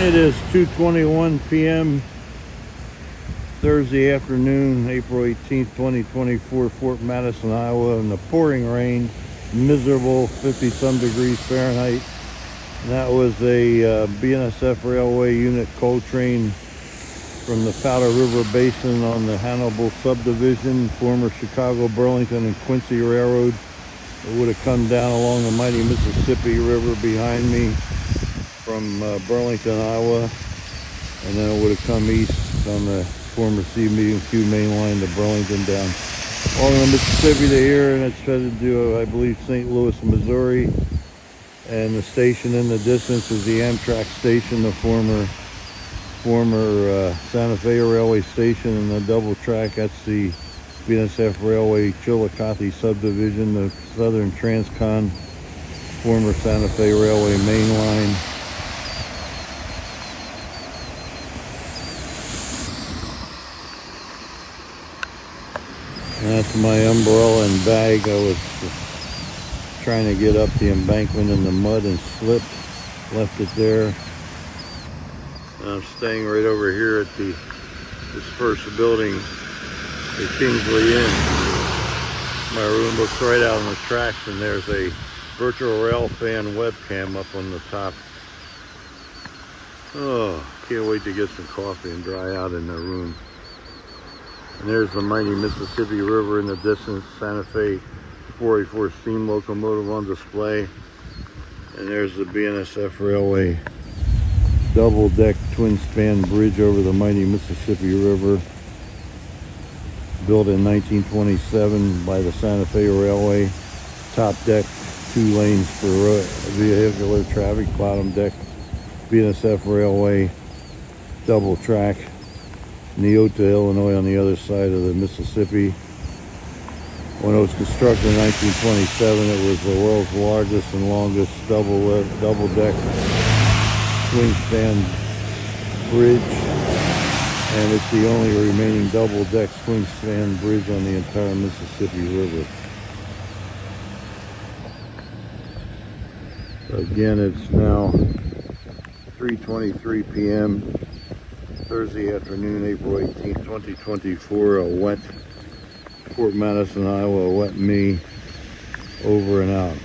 It is 2:21 p.m. Thursday afternoon, April 18th, 2024, Fort Madison, Iowa, in the pouring rain, miserable 50-some degrees Fahrenheit. And that was a BNSF Railway unit coal train from the Powder River Basin on the Hannibal Subdivision, former Chicago, Burlington, and Quincy Railroad. It would have come down along the mighty Mississippi River behind me from Burlington, Iowa, and then it would have come east on the former C-Q main line to Burlington, down along the Mississippi to here, and it's headed to, I believe, St. Louis, Missouri. And the station in the distance is the Amtrak station, the former Santa Fe Railway Station, and the double track, that's the BNSF Railway Chillicothe Subdivision, the Southern Transcon, former Santa Fe Railway main line. And that's my umbrella and bag. I was trying to get up the embankment in the mud and slipped, left it there. And I'm staying right over here at this first building, the Kingsley Inn. My room looks right out on the tracks, and there's a virtual rail fan webcam up on the top. Oh, can't wait to get some coffee and dry out in the room. And there's the mighty Mississippi River in the distance, Santa Fe 484 steam locomotive on display. And there's the BNSF Railway double-deck twin-span bridge over the mighty Mississippi River, built in 1927 by the Santa Fe Railway. Top deck, 2 lanes for vehicular traffic. Bottom deck, BNSF Railway double track. Neota, Illinois, on the other side of the Mississippi. When it was constructed in 1927, it was the world's largest and longest double-deck swing-span bridge, and it's the only remaining double-deck swing-span bridge on the entire Mississippi River. Again, it's now 3:23 p.m. Thursday afternoon, April 18th, 2024. A wet Fort Madison, Iowa, wet me, over and out.